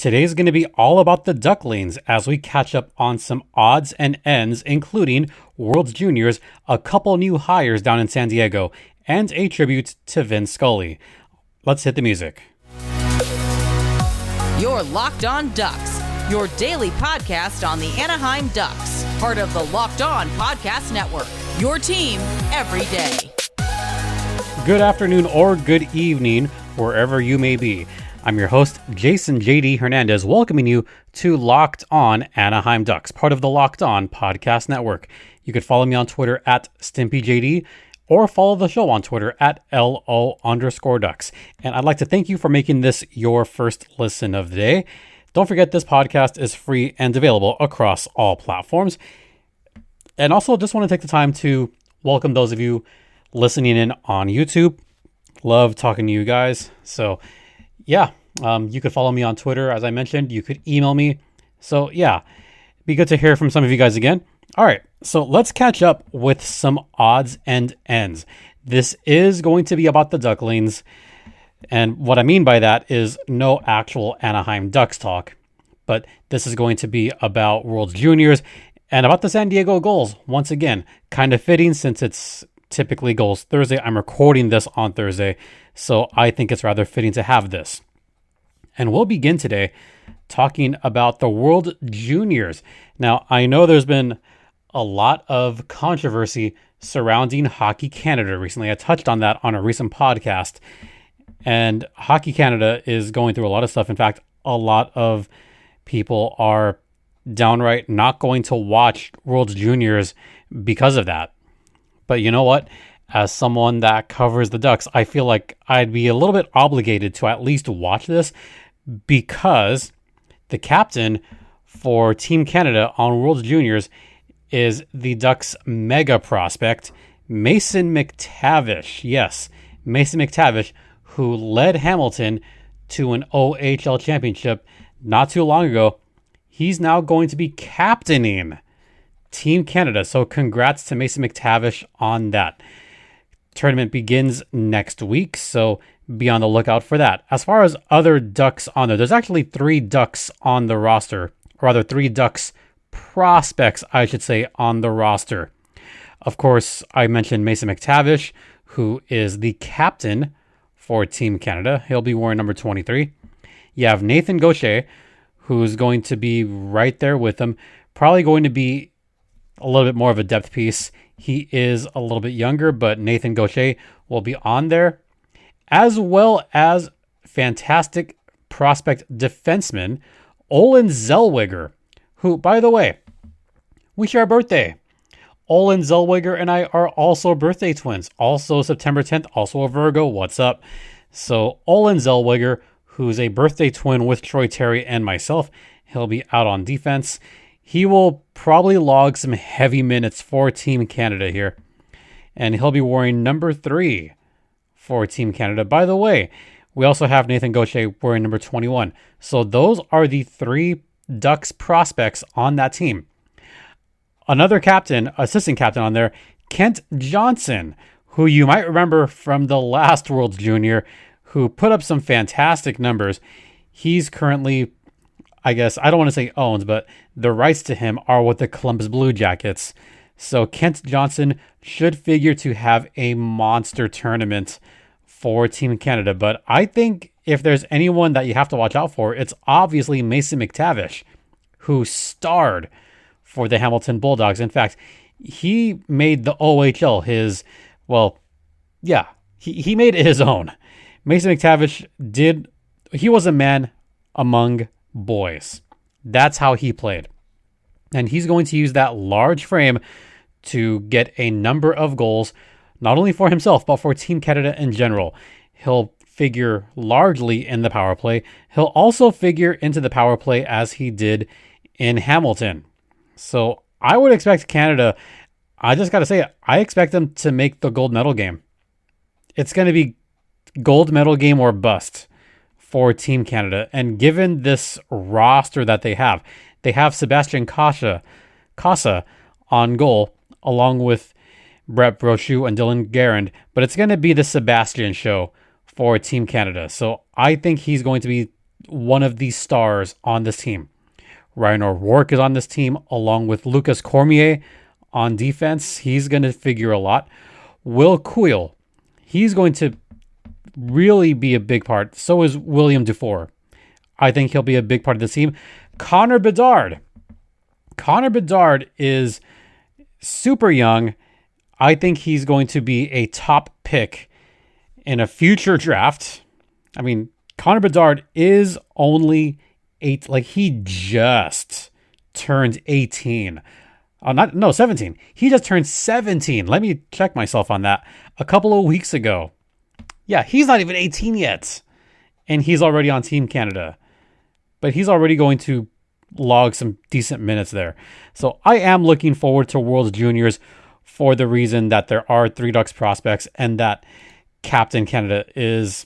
Today's going to be all about the Ducklings as we catch up on some odds and ends, including World's Juniors, a couple new hires down in San Diego, and a tribute to Vin Scully. Let's hit the music. You're Locked On Ducks, your daily podcast on the Anaheim Ducks, part of the Locked On Podcast Network, your team every day. Good afternoon or good evening, wherever you may be. I'm your host, Jason JD Hernandez, welcoming you to Locked On Anaheim Ducks, part of the Locked On Podcast Network. You could follow me on Twitter at StimpyJD or follow the show on Twitter at LO_Ducks. And I'd like to thank you for making this your first listen of the day. Don't forget this podcast is free and available across all platforms. And also just want to take the time to welcome those of you listening in on YouTube. Love talking to you guys. So yeah, you could follow me on Twitter, as I mentioned. You could email me. So yeah, be good to hear from some of you guys again. All right, so let's catch up with some odds and ends. This is going to be about the Ducklings. And what I mean by that is no actual Anaheim Ducks talk. But this is going to be about World's Juniors and about the San Diego Gulls. Once again, kind of fitting since it's typically Gulls Thursday. I'm recording this on Thursday, so I think it's rather fitting to have this. And we'll begin today talking about the World Juniors. Now, I know there's been a lot of controversy surrounding Hockey Canada recently. I touched on that on a recent podcast. And Hockey Canada is going through a lot of stuff. In fact, a lot of people are downright not going to watch World Juniors because of that. But you know what? As someone that covers the Ducks, I feel like I'd be a little bit obligated to at least watch this because the captain for Team Canada on World Juniors is the Ducks' mega prospect, Mason McTavish. Yes, Mason McTavish, who led Hamilton to an OHL championship not too long ago. He's now going to be captaining Team Canada. So congrats to Mason McTavish on that. Tournament begins next week, so be on the lookout for that. As far as other Ducks on there's actually 3 Ducks on the roster, or rather 3 Ducks prospects, I should say, on the roster. Of course, I mentioned Mason McTavish, who is the captain for Team Canada. He'll be wearing number 23. You have Nathan Gaucher, who's going to be right there with him, probably going to be a little bit more of a depth piece. He is a little bit younger, but Nathan Gaucher will be on there, as well as fantastic prospect defenseman Olen Zellweger, who, by the way, we share a birthday. Olen Zellweger and I are also birthday twins. Also September 10th, also a Virgo. What's up? So Olen Zellweger, who's a birthday twin with Troy Terry and myself, he'll be out on defense. He will probably log some heavy minutes for Team Canada here. And he'll be wearing number 3 for Team Canada. By the way, we also have Nathan Gaucher wearing number 21. So those are the 3 Ducks prospects on that team. Another captain, assistant captain on there, Kent Johnson, who you might remember from the last World Junior, who put up some fantastic numbers. He's currently, I guess, I don't want to say owns, but the rights to him are with the Columbus Blue Jackets. So Kent Johnson should figure to have a monster tournament for Team Canada. But I think if there's anyone that you have to watch out for, it's obviously Mason McTavish, who starred for the Hamilton Bulldogs. In fact, he made the OHL his, well, yeah, he made it his own. Mason McTavish he was a man among boys. That's how he played. And he's going to use that large frame to get a number of goals, not only for himself, but for Team Canada in general. He'll figure largely in the power play. He'll also figure into the power play as he did in Hamilton. So I would expect Canada, I just got to say it, I expect them to make the gold medal game. It's going to be gold medal game or bust for Team Canada. And given this roster that they have Sebastian Casa on goal, along with Brett Brochu and Dylan Garand, but it's going to be the Sebastian show for Team Canada. So I think he's going to be one of these stars on this team. Ryan O'Rourke is on this team along with Lucas Cormier on defense. He's going to figure a lot. Will Kuhl, he's going to really be a big part. So is William Dufour. I think he'll be a big part of the team. Connor Bedard. Connor Bedard is super young. I think he's going to be a top pick in a future draft. I mean, Connor Bedard is only 8. Like, he just turned 18. 17. He just turned 17. Let me check myself on that. A couple of weeks ago. Yeah, he's not even 18 yet. And he's already on Team Canada. But he's already going to log some decent minutes there. So I am looking forward to World Juniors for the reason that there are 3 Ducks prospects and that Captain Canada is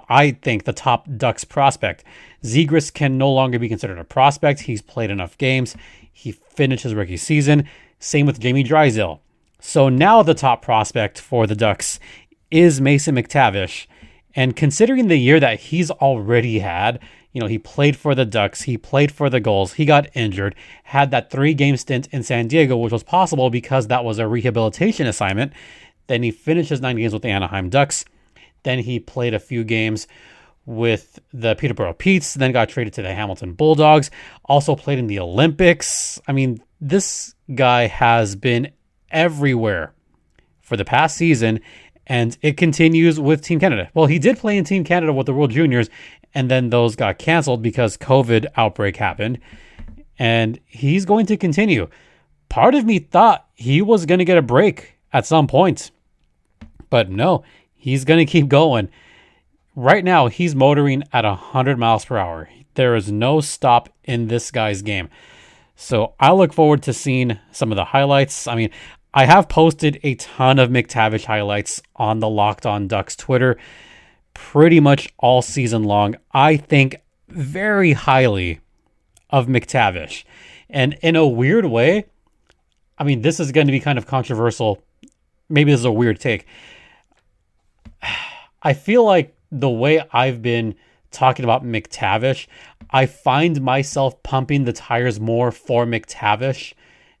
I think the top Ducks prospect. Zegras can no longer be considered a prospect. He's played enough games. He finished his rookie season. Same with Jamie Drysdale. So now the top prospect for the Ducks is Mason McTavish. And considering the year that he's already had, he played for the Ducks, he played for the Gulls, he got injured, had that 3-game stint in San Diego, which was possible because that was a rehabilitation assignment. Then he finished his 9 games with the Anaheim Ducks. Then he played a few games with the Peterborough Petes, then got traded to the Hamilton Bulldogs, also played in the Olympics. I mean, this guy has been everywhere for the past season, and it continues with Team Canada. Well, he did play in Team Canada with the World Juniors, and then those got canceled because COVID outbreak happened, and he's going to continue. Part of me thought he was going to get a break at some point, but no, he's going to keep going. Right now, he's motoring at 100 miles per hour. There is no stop in this guy's game. So I look forward to seeing some of the highlights. I mean, I have posted a ton of McTavish highlights on the Locked On Ducks Twitter pretty much all season long. I think very highly of McTavish. And in a weird way, I mean, this is going to be kind of controversial. Maybe this is a weird take. I feel like the way I've been talking about McTavish, I find myself pumping the tires more for McTavish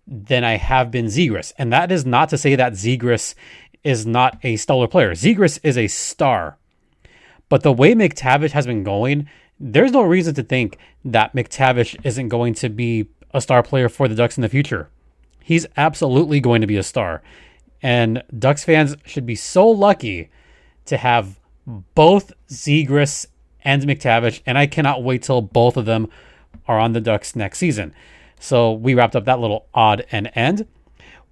than I have been Zegras. And that is not to say that Zegras is not a stellar player. Zegras is a star. But the way McTavish has been going, there's no reason to think that McTavish isn't going to be a star player for the Ducks in the future. He's absolutely going to be a star. And Ducks fans should be so lucky to have both Zegras and McTavish, and I cannot wait till both of them are on the Ducks next season. So we wrapped up that little odd and end.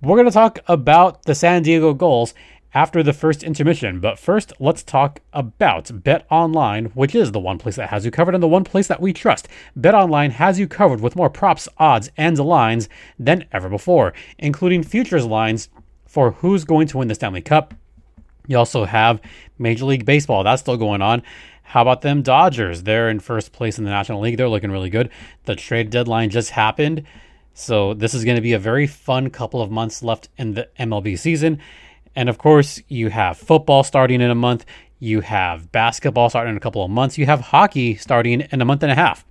We're going to talk about the San Diego Gulls after the first intermission, but first let's talk about Bet Online, which is the one place that has you covered and the one place that we trust. Bet Online has you covered with more props, odds, and lines than ever before, including futures lines for who's going to win the Stanley Cup. You also have Major League Baseball. That's still going on. How about them Dodgers? They're in first place in the National League. They're looking really good. The trade deadline just happened. So this is going to be a very fun couple of months left in the MLB season. And of course, you have football starting in a month. You have basketball starting in a couple of months. You have hockey starting in a month and a half.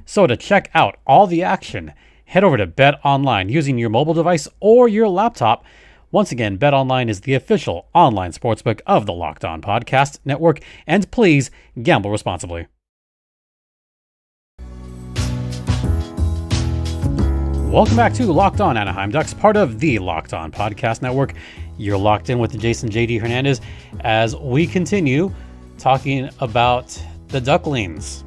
So to check out all the action, head over to Bet Online using your mobile device or your laptop. Once again, Bet Online is the official online sportsbook of the Locked On Podcast Network. And please gamble responsibly. Welcome back to Locked On Anaheim Ducks, part of the Locked On Podcast Network. You're locked in with Jason JD Hernandez as we continue talking about the Ducklings.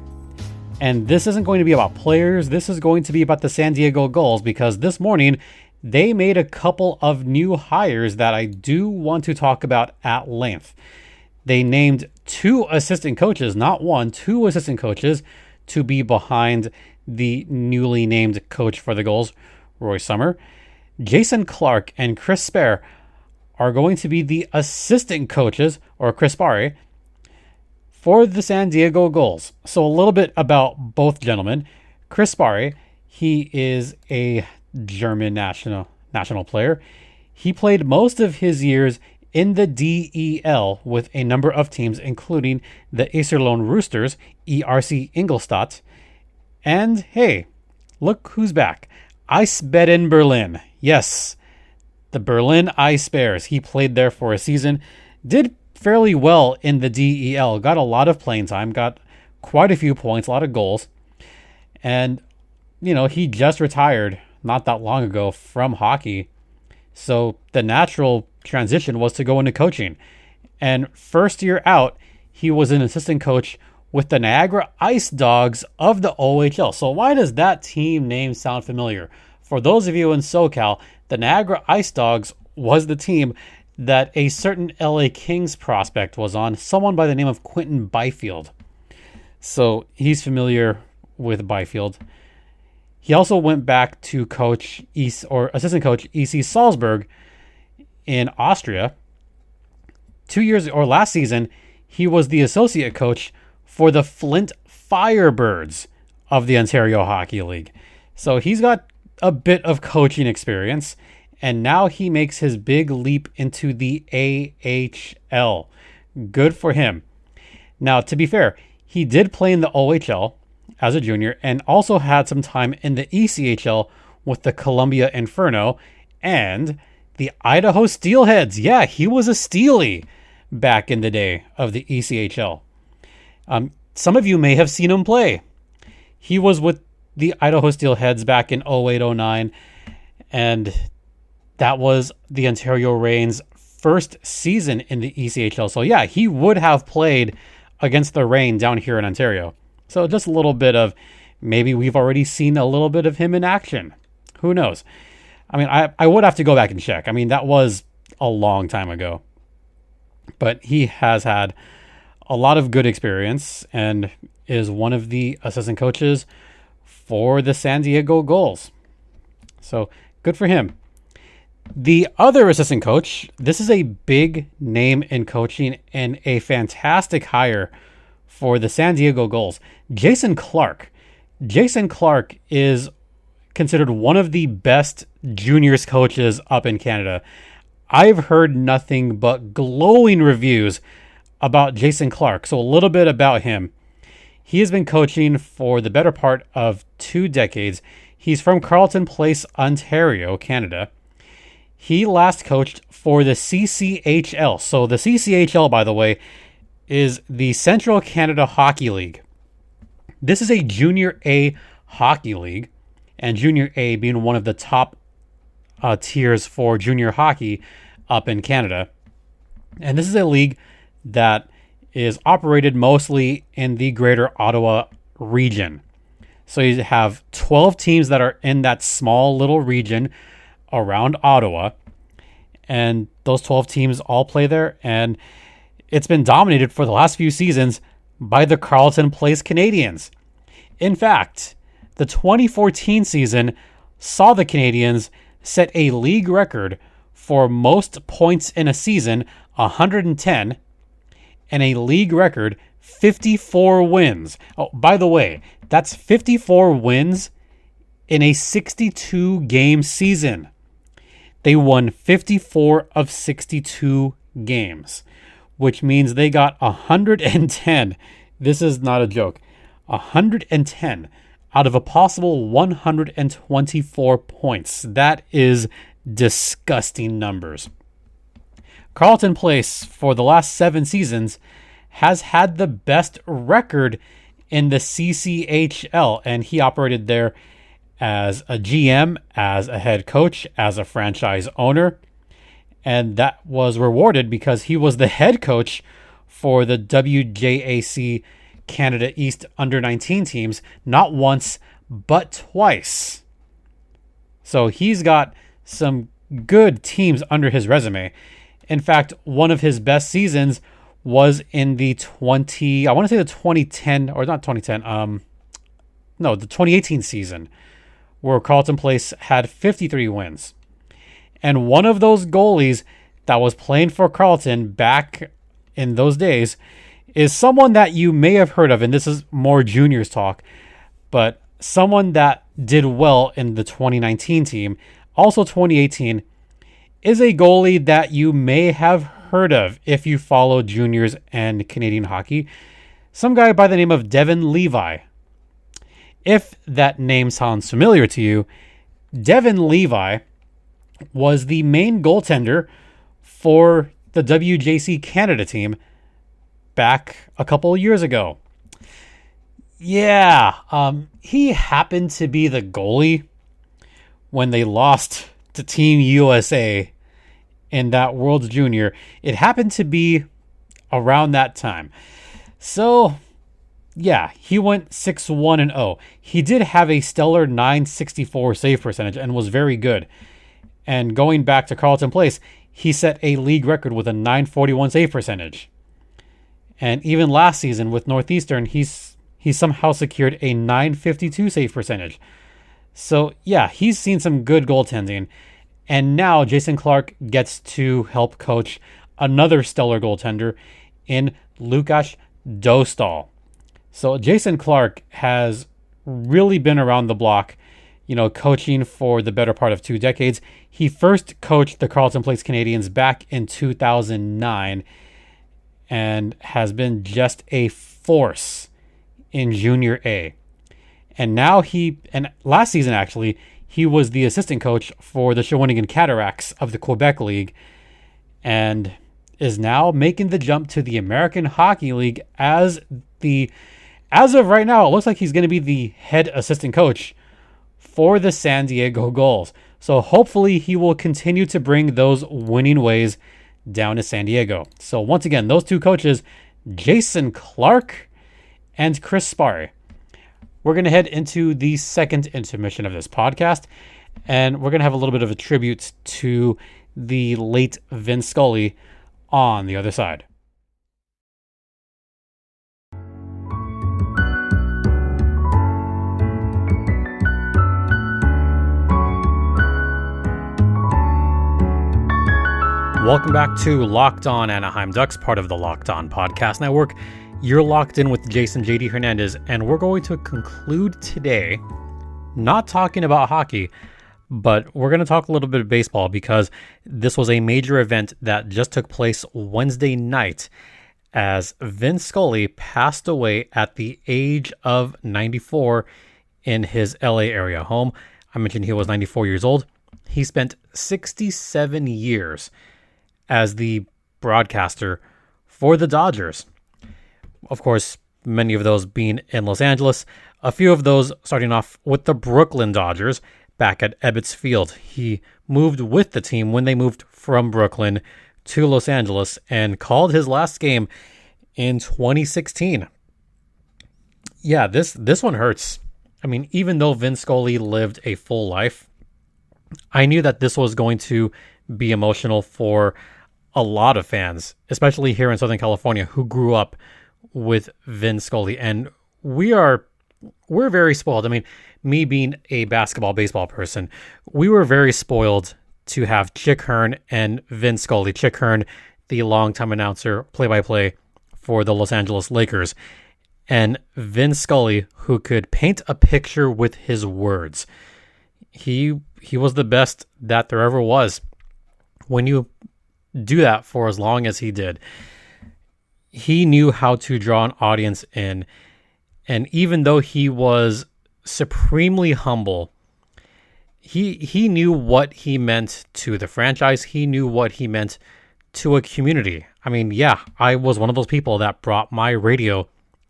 And this isn't going to be about players. This is going to be about the San Diego Gulls, because this morning they made a couple of new hires that I do want to talk about at length. They named 2 assistant coaches, not 1, 2 assistant coaches to be behind the newly named coach for the Gulls, Roy Sommer. Jason Clark and Chris Spare are going to be the assistant coaches, or Chris Sparre, for the San Diego Gulls. So a little bit about both gentlemen. Chris Sparre, he is a German national player. He played most of his years in the DEL with a number of teams, including the Iserlohn Roosters, ERC Ingolstadt, and hey, look who's back. Eisbären Berlin. Yes, the Berlin Ice Bears. He played there for a season, did fairly well in the DEL, got a lot of playing time, got quite a few points, a lot of goals. And, he just retired not that long ago from hockey. So the natural transition was to go into coaching. And first year out, he was an assistant coach with the Niagara Ice Dogs of the OHL. So why does that team name sound familiar? For those of you in SoCal, the Niagara Ice Dogs was the team that a certain LA Kings prospect was on, someone by the name of Quentin Byfield. So he's familiar with Byfield. He also went back to coach assistant coach EC Salzburg in Austria. Last season, he was the associate coach for the Flint Firebirds of the Ontario Hockey League. So he's got a bit of coaching experience, and now he makes his big leap into the AHL. Good for him. Now, to be fair, he did play in the OHL as a junior and also had some time in the ECHL with the Columbia Inferno and the Idaho Steelheads. Yeah, he was a Steelie back in the day of the ECHL. Some of you may have seen him play. He was with the Idaho Steelheads back in 08-09, and that was the Ontario Reign's first season in the ECHL. So yeah, he would have played against the Reign down here in Ontario. So just a little bit of, maybe we've already seen a little bit of him in action. Who knows? I mean, I would have to go back and check. I mean, that was a long time ago. But he has had a lot of good experience and is one of the assistant coaches for the San Diego Gulls. So good for him. The other assistant coach, this is a big name in coaching and a fantastic hire for the San Diego Gulls. Jason Clark. Jason Clark is considered one of the best juniors coaches up in Canada. I've heard nothing but glowing reviews about Jason Clark. So a little bit about him. He has been coaching for the better part of 2 decades. He's from Carleton Place, Ontario, Canada. He last coached for the CCHL. So the CCHL, by the way, is the Central Canada Hockey League. This is a Junior A hockey league, and Junior A being one of the top tiers for junior hockey up in Canada. And this is a league that is operated mostly in the Greater Ottawa region. So you have 12 teams that are in that small little region around Ottawa, and those 12 teams all play there, and it's been dominated for the last few seasons by the Carleton Place Canadians. In fact, the 2014 season saw the Canadians set a league record for most points in a season, 110, and a league record 54 wins. Oh, by the way, that's 54 wins in a 62-game season. They won 54 of 62 games, which means they got 110. This is not a joke. 110 out of a possible 124 points. That is disgusting numbers. Carleton Place, for the last 7 seasons, has had the best record in the CCHL, and he operated there as a GM, as a head coach, as a franchise owner, and that was rewarded because he was the head coach for the WJAC Canada East under-19 teams, not once, but twice. So he's got some good teams under his resume. In fact, one of his best seasons was in the 2010, or not 2010, the 2018 season, where Carleton Place had 53 wins. And one of those goalies that was playing for Carleton back in those days is someone that you may have heard of, and this is more juniors talk, but someone that did well in the 2019 team, also 2018, is a goalie that you may have heard of if you follow juniors and Canadian hockey. Some guy by the name of Devin Levi. If that name sounds familiar to you, Devin Levi was the main goaltender for the WJC Canada team back a couple of years ago. Yeah, he happened to be the goalie when they lost to Team USA in that World's Junior. It happened to be around that time. So, yeah, he went 6-1-0. He did have a stellar .964 save percentage and was very good. And going back to Carleton Place, he set a league record with a .941 save percentage. And even last season with Northeastern, he somehow secured a .952 save percentage. So, yeah, he's seen some good goaltending. And now Jason Clark gets to help coach another stellar goaltender in Lukáš Dostal. So Jason Clark has really been around the block, coaching for the better part of 2 decades. He first coached the Carleton Place Canadiens back in 2009 and has been just a force in Junior A. And now last season actually, he was the assistant coach for the Shawinigan Cataracts of the Quebec League and is now making the jump to the American Hockey League as of right now, it looks like he's going to be the head assistant coach for the San Diego Gulls. So hopefully he will continue to bring those winning ways down to San Diego. So once again, those 2 coaches, Jason Clark and Chris Sparry. We're going to head into the second intermission of this podcast, and we're going to have a little bit of a tribute to the late Vin Scully on the other side. Welcome back to Locked On Anaheim Ducks, part of the Locked On Podcast Network. You're locked in with Jason JD Hernandez, and we're going to conclude today not talking about hockey, but we're going to talk a little bit of baseball because this was a major event that just took place Wednesday night as Vin Scully passed away at the age of 94 in his LA area home. I mentioned he was 94 years old. He spent 67 years as the broadcaster for the Dodgers. Of course, many of those being in Los Angeles, a few of those starting off with the Brooklyn Dodgers back at Ebbets Field. He moved with the team when they moved from Brooklyn to Los Angeles and called his last game in 2016. Yeah, this one hurts. I mean, even though Vin Scully lived a full life, I knew that this was going to be emotional for a lot of fans, especially here in Southern California, who grew up with Vin Scully. And we're very spoiled. I mean, me being a baseball person, we were very spoiled to have Chick Hearn and Vin Scully. Chick Hearn, the longtime announcer, play-by-play for the Los Angeles Lakers, and Vin Scully, who could paint a picture with his words. He was the best that there ever was. When you do that for as long as he did, he knew how to draw an audience in. And even though he was supremely humble, he knew what he meant to the franchise. He knew what he meant to a community. I mean, yeah, I was one of those people that brought my radio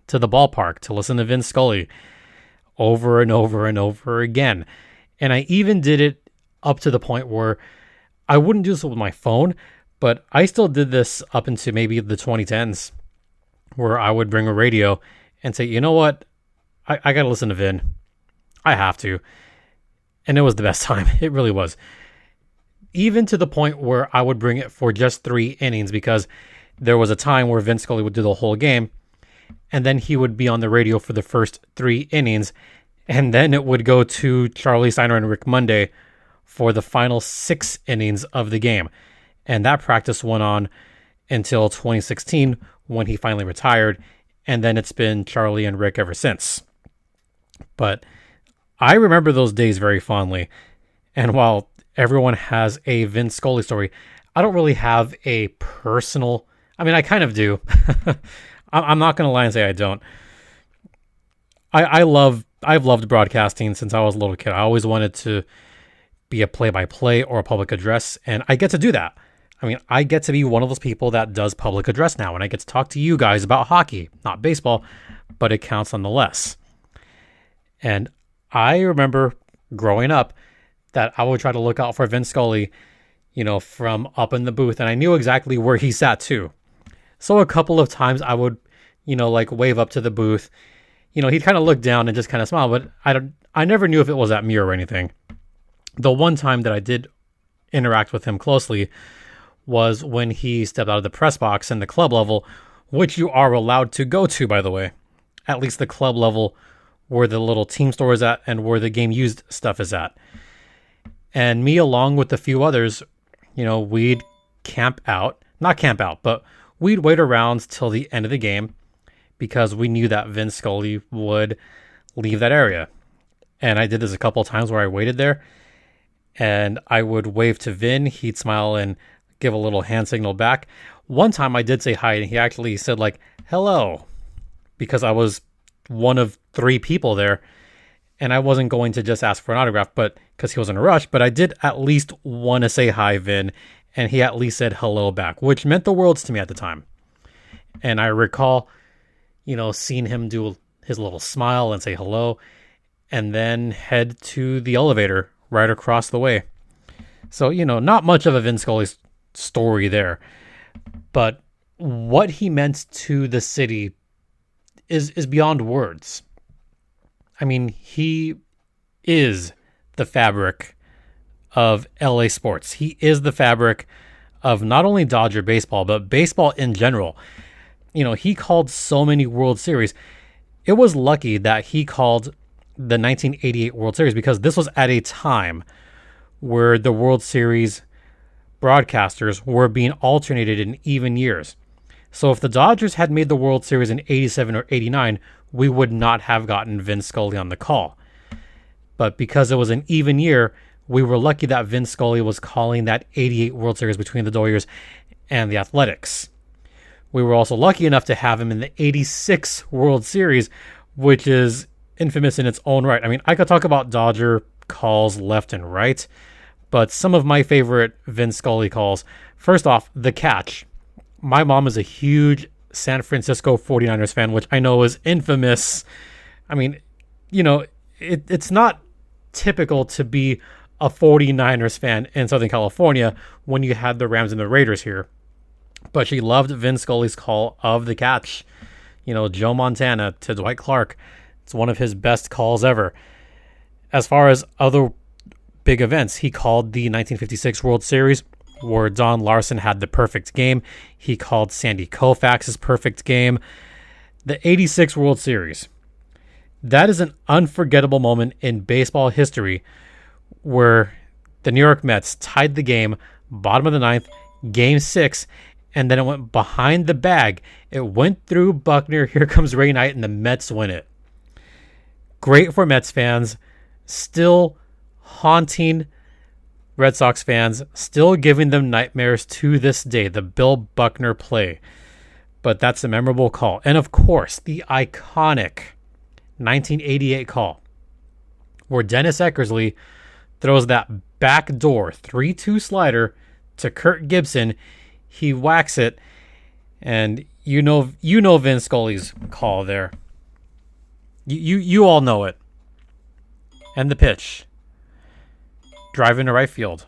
to the ballpark to listen to Vin Scully over and over and over again. And I even did it up to the point where I wouldn't do this with my phone, but I still did this up into maybe the 2010s, where I would bring a radio and say, you know what? I got to listen to Vin. I have to. And it was the best time. It really was. Even to the point where I would bring it for just 3 innings, because there was a time where Vin Scully would do the whole game, and then he would be on the radio for the first 3 innings, and then it would go to Charlie Steiner and Rick Monday for the final 6 innings of the game. And that practice went on until 2016 when he finally retired. And then it's been Charlie and Rick ever since. But I remember those days very fondly. And while everyone has a Vin Scully story, I don't really have a personal, I mean, I kind of do. I'm not going to lie and say I don't. I've loved broadcasting since I was a little kid. I always wanted to be a play-by-play or a public address, and I get to do that. I mean, I get to be one of those people that does public address now, and I get to talk to you guys about hockey, not baseball, but it counts nonetheless. And I remember growing up that I would try to look out for Vin Scully, from up in the booth, and I knew exactly where he sat too. So a couple of times I would, wave up to the booth. He'd kind of look down and just kind of smile, but I never knew if it was at me or anything. The one time that I did interact with him closely was when he stepped out of the press box in the club level, which you are allowed to go to, by the way. At least the club level where the little team store is at and where the game used stuff is at. And me, along with a few others, we'd not camp out, but we'd wait around till the end of the game because we knew that Vin Scully would leave that area. And I did this a couple of times where I waited there and I would wave to Vin. He'd smile and give a little hand signal back. One time I did say hi and he actually said hello, because I was one of 3 people there and I wasn't going to just ask for an autograph, but because he was in a rush, but I did at least want to say hi, Vin, and he at least said hello back, which meant the worlds to me at the time. And I recall, seeing him do his little smile and say hello, and then head to the elevator right across the way. So, not much of a Vin Scully story there, but what he meant to the city is beyond words. I mean, he is the fabric of LA sports. He is the fabric of not only Dodger baseball, but baseball in general. He called so many World Series. It was lucky that he called the 1988 World Series because this was at a time where the World Series broadcasters were being alternated in even years. So if the Dodgers had made the World Series in 87 or 89, we would not have gotten Vin Scully on the call. But because it was an even year, we were lucky that Vin Scully was calling that 88 World Series between the Dodgers and the Athletics. We were also lucky enough to have him in the 86 World Series, which is infamous in its own right. I mean, I could talk about Dodger calls left and right, but some of my favorite Vin Scully calls. First off, the catch. My mom is a huge San Francisco 49ers fan, which I know is infamous. I mean, it's not typical to be a 49ers fan in Southern California when you had the Rams and the Raiders here. But she loved Vin Scully's call of the catch. Joe Montana to Dwight Clark. It's one of his best calls ever. As far as other big events, he called the 1956 World Series where Don Larson had the perfect game. He called Sandy Koufax's perfect game. The 86 World Series. That is an unforgettable moment in baseball history where the New York Mets tied the game, bottom of the 9th, game 6, and then it went behind the bag. It went through Buckner. Here comes Ray Knight, and the Mets win it. Great for Mets fans. Still haunting Red Sox fans, still giving them nightmares to this day, the Bill Buckner play. But that's a memorable call. And of course, the iconic 1988 call where Dennis Eckersley throws that backdoor 3-2 slider to Kirk Gibson. He whacks it, and you know Vin Scully's call there. You all know it. And the pitch. Driving to right field.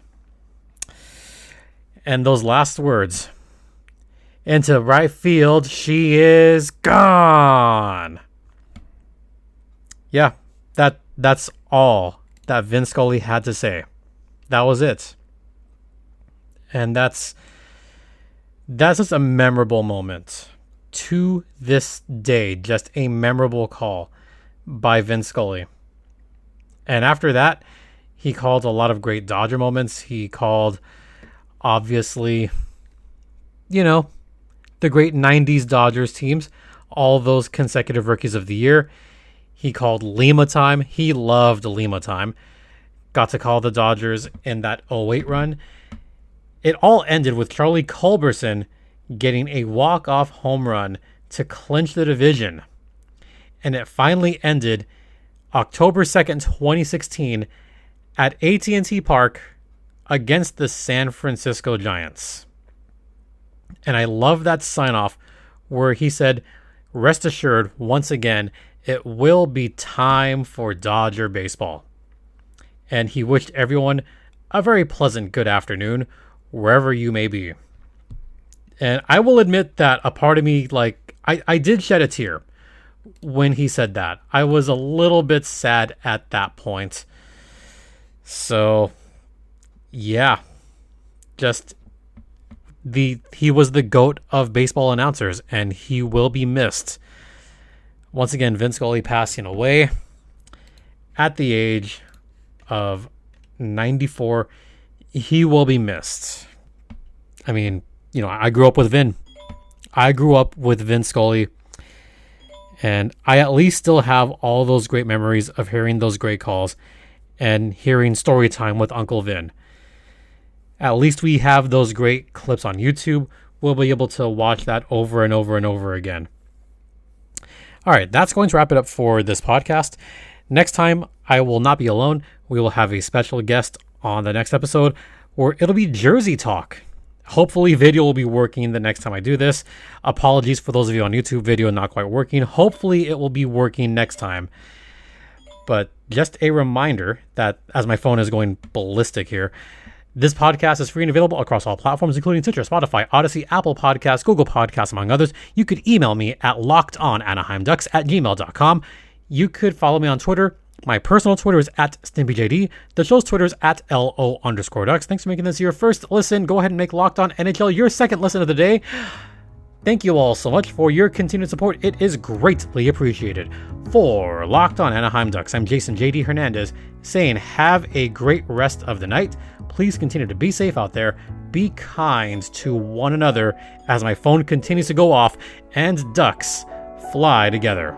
And those last words. Into right field, she is gone. Yeah, that's all that Vin Scully had to say. That was it. And that's just a memorable moment. To this day, just a memorable call by Vin Scully. And after that, he called a lot of great Dodger moments. He called, obviously, the great 90s Dodgers teams, all those consecutive Rookies of the Year. He called Lima time. He loved Lima time. Got to call the Dodgers in that 08 run. It all ended with Charlie Culberson getting a walk-off home run to clinch the division. And it finally ended October 2nd, 2016 at AT&T Park against the San Francisco Giants. And I love that sign-off where he said, "Rest assured, once again, it will be time for Dodger baseball." And he wished everyone a very pleasant good afternoon, wherever you may be. And I will admit that a part of me, I did shed a tear when he said that. I was a little bit sad at that point. So, yeah. He was the GOAT of baseball announcers, and he will be missed. Once again, Vin Scully passing away at the age of 94. He will be missed. I mean, I grew up with Vin. I grew up with Vin Scully, and I at least still have all those great memories of hearing those great calls and hearing story time with Uncle Vin. At least we have those great clips on YouTube. We'll be able to watch that over and over and over again. All right, that's going to wrap it up for this podcast. Next time, I will not be alone. We will have a special guest on the next episode, where it'll be Jersey Talk. Hopefully, video will be working the next time I do this. Apologies for those of you on YouTube, video not quite working. Hopefully, it will be working next time. But just a reminder that as my phone is going ballistic here, this podcast is free and available across all platforms, including Stitcher, Spotify, Odyssey, Apple Podcasts, Google Podcasts, among others. You could email me at lockedonanaheimducks@gmail.com. You could follow me on Twitter. My personal Twitter is at StimpyJD. The show's Twitter is at LO_Ducks. Thanks for making this your first listen. Go ahead and make Locked On NHL your second listen of the day. Thank you all so much for your continued support. It is greatly appreciated. For Locked On Anaheim Ducks, I'm Jason JD Hernandez, saying have a great rest of the night. Please continue to be safe out there. Be kind to one another as my phone continues to go off and ducks fly together.